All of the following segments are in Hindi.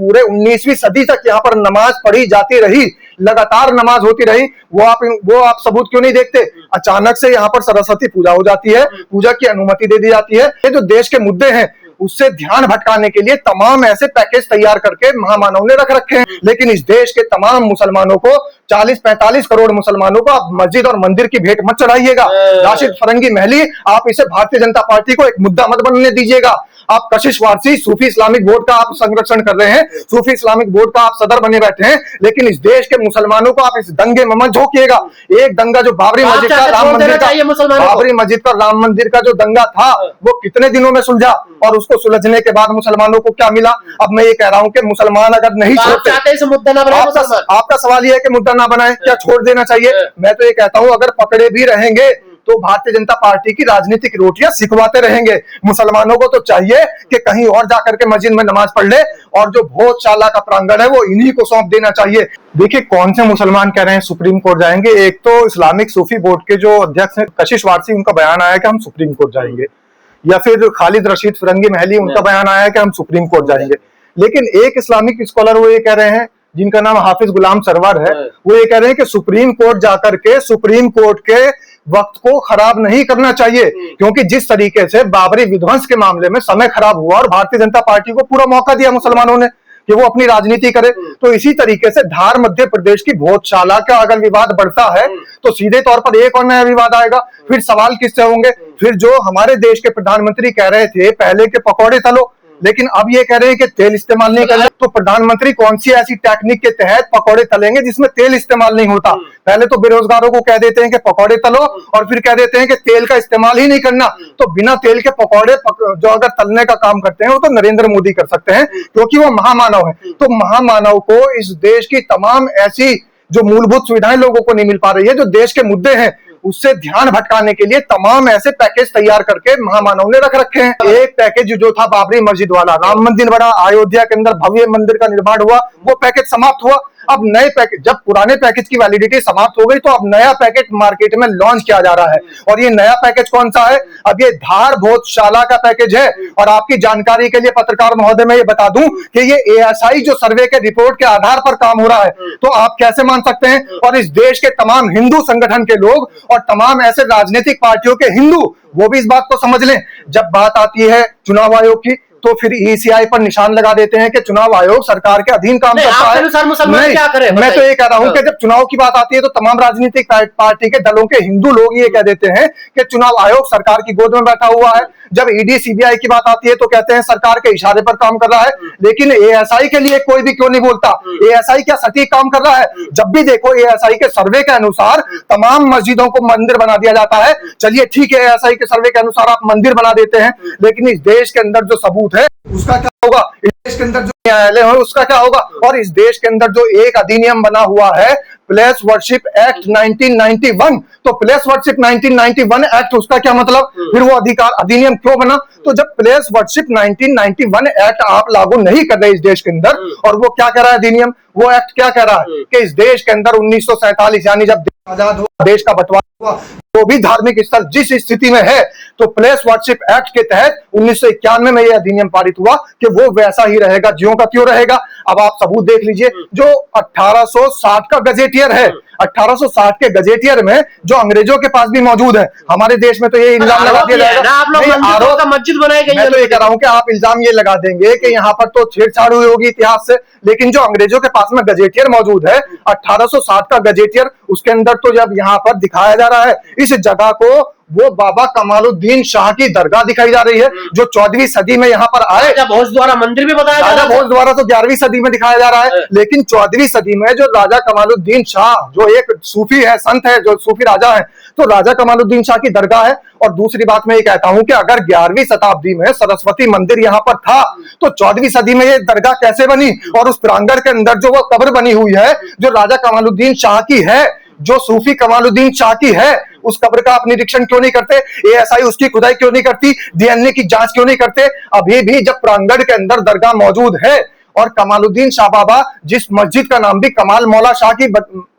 पूरे 19वीं सदी तक यहाँ पर नमाज पढ़ी जाती रही, लगातार नमाज होती रही, वो आप सबूत क्यों नहीं देखते? अचानक से यहाँ पर सरस्वती पूजा हो जाती है, पूजा की अनुमति दे दी जाती है। ये जो देश के मुद्दे हैं उससे ध्यान भटकाने के लिए तमाम ऐसे पैकेज तैयार करके महामानव ने रख रखे हैं। लेकिन इस देश के तमाम मुसलमानों को, 40-45 करोड़ मुसलमानों को आप मस्जिद और मंदिर की भेंट मत चढ़ाइएगा। राशिद फरंगी महली, आप इसे भारतीय जनता पार्टी को एक मुद्दा मत बनने दीजिएगा। आप कशिश वारसी सूफी इस्लामिक बोर्ड का आप संरक्षण कर रहे हैं, सूफी इस्लामिक बोर्ड का आप सदर बने बैठे हैं, लेकिन इस देश के मुसलमानों को आप इस दंगे में मत झोंकिएगा। एक दंगा जो बाबरी मस्जिद का राम मंदिर का जो दंगा था वो कितने दिनों में सुलझा, और उसको सुलझने के बाद मुसलमानों को क्या मिला? अब मैं ये कह रहा हूं कि मुसलमान अगर नहीं छोड़ते, मुद्दा ना बनाए, आपका सवाल ये है कि मुद्दा ना बनाए, क्या छोड़ देना चाहिए? मैं तो ये कहता हूं अगर पकड़े भी रहेंगे तो भारतीय जनता पार्टी की राजनीतिक रोटियां सिखवाते रहेंगे। मुसलमानों को तो चाहिए कि कहीं और जाकर के मस्जिद में नमाज पढ़ ले, और जो भोजशाला का प्रांगण है वो इन्हीं को सौंप देना चाहिए। देखिए कौन से मुसलमान कह रहे हैं सुप्रीम कोर्ट जाएंगे। एक तो इस्लामिक सूफी बोर्ड के जो अध्यक्ष हैं कशिश वारसी, उनका बयान आया कि हम सुप्रीम कोर्ट जाएंगे, या फिर खालिद रशीद फरंगी महली, उनका बयान आया कि हम सुप्रीम कोर्ट जाएंगे। लेकिन एक इस्लामिक स्कॉलर वो ये कह रहे हैं, जिनका नाम हाफिज गुलाम सरवर है, वो ये कह रहे हैं कि सुप्रीम कोर्ट जाकर के सुप्रीम कोर्ट के वक्त को खराब नहीं करना चाहिए, क्योंकि जिस तरीके से बाबरी विध्वंस के मामले में समय खराब हुआ और भारतीय जनता पार्टी को पूरा मौका दिया मुसलमानों ने कि वो अपनी राजनीति करे, तो इसी तरीके से धार मध्य प्रदेश की भोजशाला का अगर विवाद बढ़ता है तो सीधे तौर पर एक और नया विवाद आएगा। फिर सवाल किससे होंगे? फिर जो हमारे देश के प्रधानमंत्री कह रहे थे पहले के पकौड़े तलो, लेकिन अब ये कह रहे हैं कि तेल इस्तेमाल नहीं करना, तो प्रधानमंत्री कौन सी ऐसी टेक्निक के तहत पकौड़े तलेंगे जिसमें तेल इस्तेमाल नहीं होता? पहले तो बेरोजगारों को कह देते हैं कि पकौड़े तलो, और फिर कह देते हैं कि तेल का इस्तेमाल ही नहीं करना। तो बिना तेल के पकौड़े जो अगर तलने का काम करते हैं वो तो नरेंद्र मोदी कर सकते हैं, क्योंकि वो महामानव है। तो महामानव को इस देश की तमाम ऐसी जो मूलभूत सुविधाएं लोगों को नहीं मिल पा रही है, जो देश के मुद्दे हैं उससे ध्यान भटकाने के लिए तमाम ऐसे पैकेज तैयार करके महामानव ने रख रखे हैं। एक पैकेज जो था बाबरी मस्जिद वाला, राम मंदिर बना, अयोध्या के अंदर भव्य मंदिर का निर्माण हुआ, वो पैकेज समाप्त हुआ। अब नए पैकेज, जब पुराने पैकेज की वैलिडिटी समाप्त हो गई तो अब नया पैकेज मार्केट में लॉन्च किया जा रहा है। और ये नया पैकेज कौन सा है? अब ये धार भोजशाला का पैकेज है। और आपकी जानकारी के लिए पत्रकार महोदय मैं ये बता दूं कि ये एएसआई जो सर्वे के रिपोर्ट के आधार पर काम हो रहा है, तो आप कैसे मान सकते हैं? और इस देश के तमाम हिंदू संगठन के लोग और तमाम ऐसे राजनीतिक पार्टियों के हिंदू, वो भी इस बात को समझ लें। जब बात आती है चुनाव आयोग की तो फिर ईसीआई पर निशान लगा देते हैं कि चुनाव आयोग सरकार के अधीन काम करता है। नहीं, क्या करें? मैं तो ये कह रहा हूं कि जब चुनाव की बात आती है तो तमाम राजनीतिक पार्टी के दलों के हिंदू लोग ये कह देते हैं कि चुनाव आयोग सरकार की गोद में बैठा हुआ है। जब ईडी सीबीआई की बात आती है तो कहते हैं सरकार के इशारे पर काम कर रहा है। लेकिन एएसआई के लिए कोई भी क्यों नहीं बोलता? एएसआई क्या सटीक काम कर रहा है? जब भी देखो एएसआई के सर्वे के अनुसार तमाम मस्जिदों को मंदिर बना दिया जाता है। चलिए ठीक है, एएसआई के सर्वे के अनुसार आप मंदिर बना देते हैं, लेकिन इस देश के अंदर जो सबूत है उसका क्या होगा? इस देश के अंदर जो न्यायालय है उसका क्या होगा? और इस देश के अंदर जो एक अधिनियम बना हुआ है प्लेस वर्शिप एक्ट 1991, तो प्लेस वर्शिप 1991 एक्ट, उसका क्या मतलब? फिर वो अधिनियम क्यों बना? तो जब प्लेस वर्शिप 1991 एक्ट आप लागू नहीं कर रहे इस देश के अंदर, और वो क्या कह रहा है अधिनियम, वो एक्ट क्या कह रहा है कि इस देश के अंदर 1947 यानी जब आजाद हुआ, देश का बंटवारा हुआ, तो भी धार्मिक स्थल जिस स्थिति में है, तो प्लेस वर्शिप एक्ट के तहत 1991 में यह अधिनियम पारित हुआ कि वो वैसा ही रहेगा, ज्यों का त्यों रहेगा। अब आप सबूत देख लीजिए, जो 1860 का गजेटियर है, 1860 के गजेटियर में जो अंग्रेजों के पास भी मौजूद है, हमारे देश में तो ये इल्जाम लगा दिया जाएगा, आरोप मस्जिद बनाई गई है। मैं तो ये कह रहा हूं कि आप इल्जाम ये लगा देंगे कि यहाँ पर तो छेड़छाड़ हुई होगी इतिहास से, लेकिन जो अंग्रेजों के पास में गजेटियर मौजूद है 1860 का गजेटियर, उसके अंदर तो जब यहाँ पर दिखाया जा रहा है इस जगह को, वो बाबा कमालुद्दीन शाह की दरगाह दिखाई जा रही है जो 14वीं सदी में यहाँ पर आए। राजा भोज द्वारा मंदिर भी बताया जा रहा है, राजा भोज द्वारा तो 11वीं सदी में दिखाया जा रहा है, लेकिन 14वीं सदी में जो राजा कमालुद्दीन शाह, जो एक सूफी है, संत है, जो सूफी राजा है, तो राजा कमालुद्दीन शाह की दरगाह है। और दूसरी बात मैं ये कहता हूं कि अगर 11वीं शताब्दी में सरस्वती मंदिर यहाँ पर था, तो 14वीं सदी में ये दरगाह कैसे बनी? और उस प्रांगण के अंदर जो वो कब्र बनी हुई है जो राजा कमालुद्दीन शाह की है, जो सूफी कमालुद्दीन शाह की है, उस कब्र का आप निरीक्षण क्यों नहीं करते? एएसआई उसकी खुदाई क्यों नहीं करती? डीएनए की जांच क्यों नहीं करते? अभी भी जब प्रांगण के अंदर दरगाह मौजूद है और कमालुद्दीन शाह बाबा, जिस मस्जिद का नाम भी कमाल मौला शाह की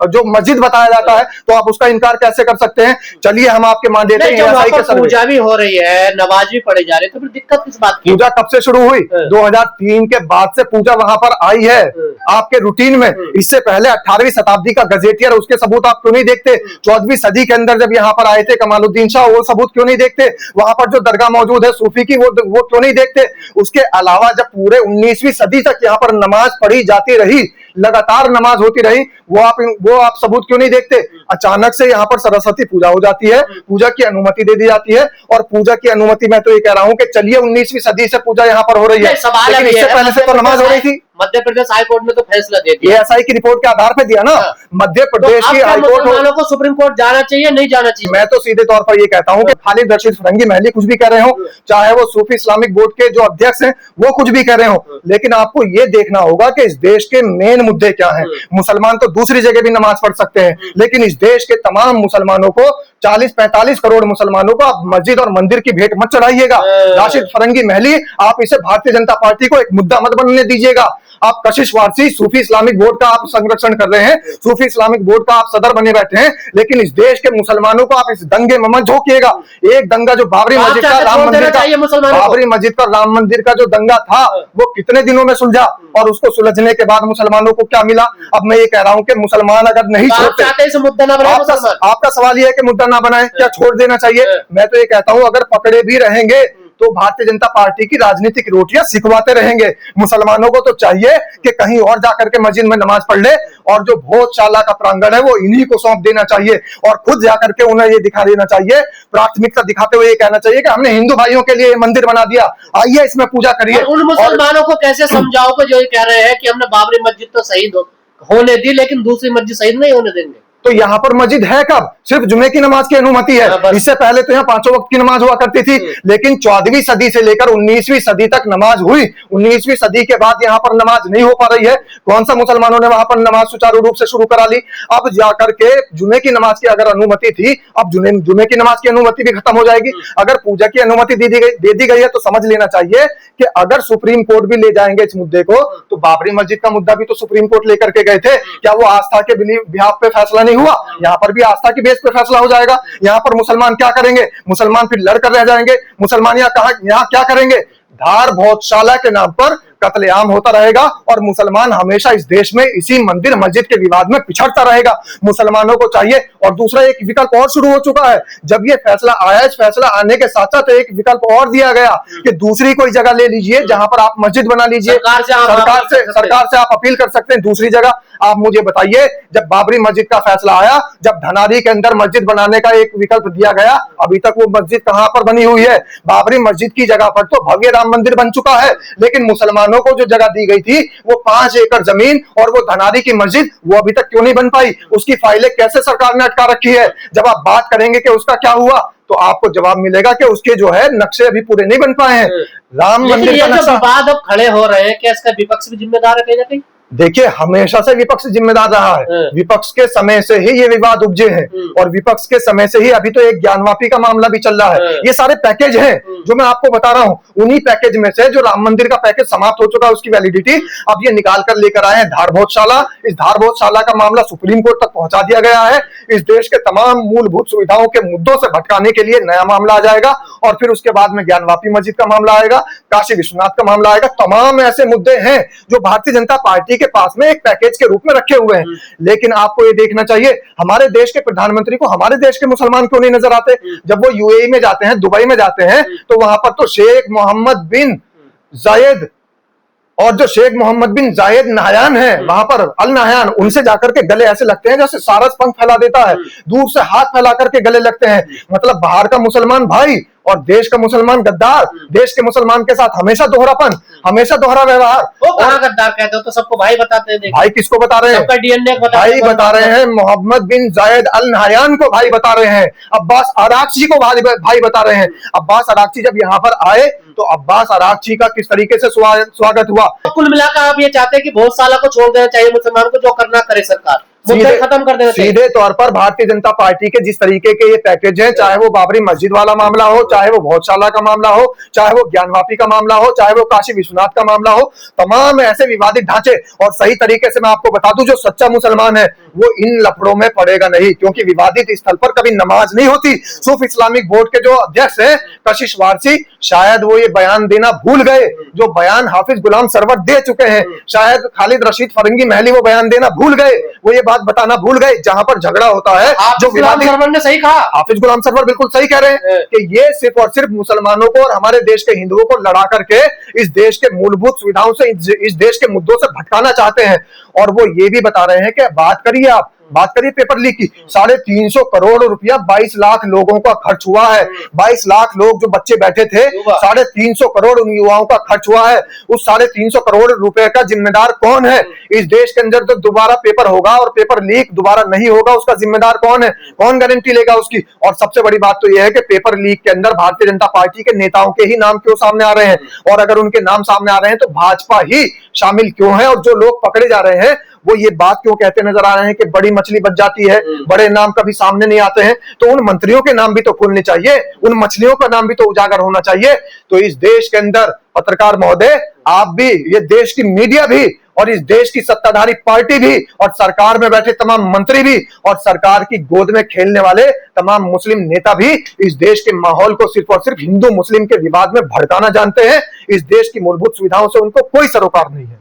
जो मस्जिद बताया जाता है, तो आप उसका इनकार कैसे कर सकते हैं? चलिए हम आपके मान देते हैं वहाँ पर पूजा भी हो रही है, नमाज भी पढ़े जा रहे, तो फिर दिक्कत किस बात की? पूजा कब से शुरू हुई? 2003 के बाद से पूजा वहां पर आई है आपके रूटीन में। इससे पहले 18वीं शताब्दी का गजेटियर, उसके सबूत आप क्यों नहीं देखते? 14वीं सदी के अंदर जब यहाँ पर आए थे कमालुद्दीन शाह, वो सबूत क्यों नहीं देखते? वहां पर जो दरगाह मौजूद है सूफी की, वो क्यों नहीं देखते? उसके अलावा जब पूरे 19वीं सदी तक यहाँ पर नमाज पढ़ी जाती रही, लगातार नमाज होती रही, वो आप सबूत क्यों नहीं देखते? अचानक से यहाँ पर सरस्वती पूजा हो जाती है, पूजा की अनुमति दे दी जाती है, और पूजा की अनुमति मैं तो ये कह रहा हूँ कि चलिए 19वीं सदी से पूजा यहाँ पर हो रही है, लेकिन इससे पहले से तो नमाज हो रही थी। मध्य प्रदेश हाई कोर्ट ने तो फैसला दे दिया, एएसआई की रिपोर्ट के आधार पर दिया ना। मध्य प्रदेश की हाई कोर्ट, मुसलमानों को सुप्रीम कोर्ट जाना चाहिए, नहीं जाना चाहिए? मैं तो सीधे तौर पर ये कहता हूँ कि खालिद रशीद फरंगी महली कुछ भी कह रहे हो, चाहे वो सूफी इस्लामिक बोर्ड के जो अध्यक्ष हैं वो कुछ भी कह रहे हो, लेकिन आपको ये देखना होगा कि इस देश के मेन मुद्दे क्या हैं। मुसलमान तो दूसरी जगह भी नमाज पढ़ सकते हैं, लेकिन इस देश के तमाम मुसलमानों को, 40-45 करोड़ मुसलमानों को आप मस्जिद और मंदिर की भेंट मत चढ़ाइएगा। राशिद फरंगी महली, आप इसे भारतीय जनता पार्टी को एक मुद्दा मत बनने दीजिएगा। आप कशिश वारसी सूफी इस्लामिक बोर्ड का आप संरक्षण कर रहे हैं, सूफी इस्लामिक बोर्ड का आप सदर बने बैठे हैं, लेकिन इस देश के मुसलमानों को आप इस दंगे में मत झोंकिएगा। एक दंगा जो बाबरी मस्जिद का राम मंदिर का जो दंगा था, वो कितने दिनों में सुलझा, और उसको सुलझने के बाद मुसलमानों को क्या मिला? अब मैं ये कह रहा हूं कि मुसलमान अगर नहीं छोड़ते, मुद्दा ना बनाए, आपका सवाल ये है कि मुद्दा ना बनाए, क्या छोड़ देना चाहिए? मैं तो ये कहता हूं अगर पकड़े भी रहेंगे तो भारतीय जनता पार्टी की राजनीतिक रोटियां सिखवाते रहेंगे। मुसलमानों को तो चाहिए कि कहीं और जाकर के मस्जिद में नमाज पढ़ ले, और जो भोजशाला का प्रांगण है वो इन्हीं को सौंप देना चाहिए, और खुद जाकर के उन्हें ये दिखा देना चाहिए, प्राथमिकता दिखाते हुए ये कहना चाहिए कि हमने हिंदू भाइयों के लिए मंदिर बना दिया, आइए इसमें पूजा करिए। उन मुसलमानों को कैसे समझाओगे जो ये कह रहे हैं कि हमने बाबरी मस्जिद तो शहीद होने दी, लेकिन दूसरी मस्जिद शहीद नहीं होने देंगे? तो यहाँ पर मस्जिद है कब? सिर्फ जुमे की नमाज की अनुमति है। इससे पहले तो यहाँ 5 वक्त की नमाज हुआ करती थी, लेकिन 14वीं सदी से लेकर 19वीं सदी तक नमाज हुई। 19वीं सदी के बाद यहाँ पर नमाज नहीं हो पा रही है। कौन सा मुसलमानों ने वहां पर नमाज सुचारू रूप से शुरू करा ली? अब जाकर के जुमे की नमाज की अगर अनुमति थी, अब जुमे की नमाज की अनुमति भी खत्म हो जाएगी। अगर पूजा की अनुमति दे दी गई है, तो समझ लेना चाहिए कि अगर सुप्रीम कोर्ट भी ले जाएंगे इस मुद्दे को, तो बाबरी मस्जिद का मुद्दा भी तो सुप्रीम कोर्ट लेकर के गए थे। क्या वो आस्था के बिहाफ पे फैसला नहीं हुआ? यहाँ पर भी आस्था की बेस पे फैसला हो जाएगा। यहाँ पर मुसलमान क्या करेंगे? मुसलमान फिर लड़कर रह जाएंगे। मुसलमान यहाँ क्या करेंगे? धार भोजशाला के नाम पर कत्लेआम होता रहेगा, और मुसलमान हमेशा इस देश में इसी मंदिर मस्जिद के विवाद में पिछड़ता रहेगा। मुसलमानों को चाहिए, और दूसरा एक विकल्प और शुरू हो चुका है। जब ये फैसला आया, इस फैसला आने के साथ साथ एक विकल्प और दिया गया कि दूसरी कोई जगह ले लीजिए जहां पर आप मस्जिद बना लीजिए। सरकार से आप अपील कर सकते हैं दूसरी जगह। आप मुझे बताइए, जब बाबरी मस्जिद का फैसला आया, जब धनारी के अंदर मस्जिद बनाने का एक विकल्प दिया गया, अभी तक वो मस्जिद कहां पर बनी हुई है? बाबरी मस्जिद की जगह पर तो भव्य राम मंदिर बन चुका है, लेकिन मुसलमानों को जो जगह दी गई थी वो 5 एकड़ जमीन और वो धनारी की मस्जिद, वो अभी तक क्यों नहीं बन पाई? उसकी फाइलें कैसे सरकार ने अटका रखी है? जब आप बात करेंगे कि उसका क्या हुआ, तो आपको जवाब मिलेगा कि उसके जो है नक्शे अभी पूरे नहीं बन पाए हैं। राम मंदिर का नक्शा। विवाद अब खड़े हो रहे हैं, क्या इसका विपक्ष भी जिम्मेदार है कहीं ना कहीं? देखिए, हमेशा से विपक्ष जिम्मेदार रहा है। विपक्ष के समय से ही ये विवाद उपजे हैं, और विपक्ष के समय से ही अभी तो एक ज्ञानवापी का मामला भी चल रहा है। ये सारे पैकेज हैं जो मैं आपको बता रहा हूं। उन्हीं पैकेज में से जो राम मंदिर का पैकेज समाप्त हो चुका है, उसकी वैलिडिटी अब ये निकाल कर लेकर आए हैं धार भोजशाला। इस धार भोजशाला का मामला सुप्रीम कोर्ट तक पहुंचा दिया गया है। इस देश के तमाम मूलभूत सुविधाओं के मुद्दों से भटकाने के लिए नया मामला आ जाएगा, और फिर उसके बाद में ज्ञानवापी मस्जिद का मामला आएगा, काशी विश्वनाथ का मामला आएगा। तमाम ऐसे मुद्दे हैं जो भारतीय जनता पार्टी के पास में एक पैकेज के रूप में रखे हुए हैं। लेकिन आपको ये देखना चाहिए, हमारे देश के प्रधानमंत्री को हमारे देश के मुसलमान क्यों नहीं नजर आते? जब वो यूएई में जाते हैं, दुबई में जाते हैं, तो वहां पर तो शेख मोहम्मद बिन जायद और जो शेख मोहम्मद बिन जायद नाहयान है वहां पर, अल नाहयान, उनसे जाकर के गले ऐसे लगते हैं जैसे सारस पंख फैला देता है, दूर से हाथ फैला करके गले लगते हैं। मतलब बाहर का मुसलमान भाई और देश का मुसलमान गद्दार। देश के मुसलमान के साथ हमेशा दोहरापन, हमेशा दोहरा व्यवहार। वो कहां गद्दार कहते हो? तो सबको भाई बताते हैं। भाई किसको बता रहे हैं? डीएनए भाई बता रहे हैं, मोहम्मद बिन जायद अल नाहयान को भाई बता रहे हैं, अब्बास अरागची को भाई बता रहे हैं। अब्बास अरागची जब यहाँ पर आए, तो अब्बास अरागची का किस तरीके से स्वागत हुआ। कुल मिलाकर आप ये चाहते हैं कि भोजशाला को छोड़ देना चाहिए मुसलमान को, जो करना करे सरकार? मुद्दे खत्म कर देना चाहिए। सीधे तौर पर भारतीय जनता पार्टी के जिस तरीके के ये पैकेज हैं, चाहे वो बाबरी मस्जिद वाला मामला हो, चाहे वो भोजशाला का मामला हो, चाहे वो ज्ञानवापी का मामला हो, चाहे वो काशी विश्वनाथ का मामला हो, तमाम ऐसे विवादित ढांचे। और सही तरीके से मैं आपको बता दूं, जो सच्चा मुसलमान है वो इन लफड़ों में पड़ेगा नहीं, क्योंकि विवादित स्थल पर कभी नमाज नहीं होती। सूफ इस्लामिक बोर्ड के जो अध्यक्ष है कशिश वारसी, शायद वो ये बयान देना भूल गए जो बयान हाफिज गुलाम सरवर दे चुके हैं। शायद खालिद रशीद फरंगी महली वो बयान देना भूल गए, वो ये बात बताना भूल गए जहां पर झगड़ा होता है। जो विवादित, सरवर ने सही कहा, हाफिज गुलाम सरवर बिल्कुल सही कह रहे हैं कि ये सिर्फ और सिर्फ मुसलमानों को और हमारे देश के हिंदुओं को लड़ा करके इस देश के मूलभूत सुविधाओं से, इस देश के मुद्दों से भटकाना चाहते हैं। और वो ये भी बता रहे हैं कि बात करिए पेपर लीक की। 350 करोड़ रुपया 22 लाख लोगों का खर्च हुआ है। 22 लाख लोग जो बच्चे बैठे थे, 350 करोड़ उन युवाओं का खर्च हुआ है। उस 350 करोड़ रुपए का जिम्मेदार कौन है? इस देश के अंदर तो दोबारा पेपर होगा और पेपर लीक दोबारा नहीं होगा, उसका जिम्मेदार कौन है? कौन गारंटी लेगा उसकी? और सबसे बड़ी बात तो यह है कि पेपर लीक के अंदर भारतीय जनता पार्टी के नेताओं के ही नाम क्यों सामने आ रहे हैं? और अगर उनके नाम सामने आ रहे हैं तो भाजपा ही शामिल क्यों है? और जो लोग पकड़े जा रहे हैं वो ये बात क्यों कहते नजर आ रहे हैं कि बड़ी मछली बच जाती है, बड़े नाम कभी सामने नहीं आते हैं? तो उन मंत्रियों के नाम भी तो खुलने चाहिए, उन मछलियों का नाम भी तो उजागर होना चाहिए। तो इस देश के अंदर पत्रकार महोदय, आप भी, ये देश की मीडिया भी, और इस देश की सत्ताधारी पार्टी भी, और सरकार में बैठे तमाम मंत्री भी, और सरकार की गोद में खेलने वाले तमाम मुस्लिम नेता भी इस देश के माहौल को सिर्फ और सिर्फ हिंदू मुस्लिम के विवाद में भड़काना जानते हैं। इस देश की मूलभूत सुविधाओं से उनको कोई सरोकार नहीं है।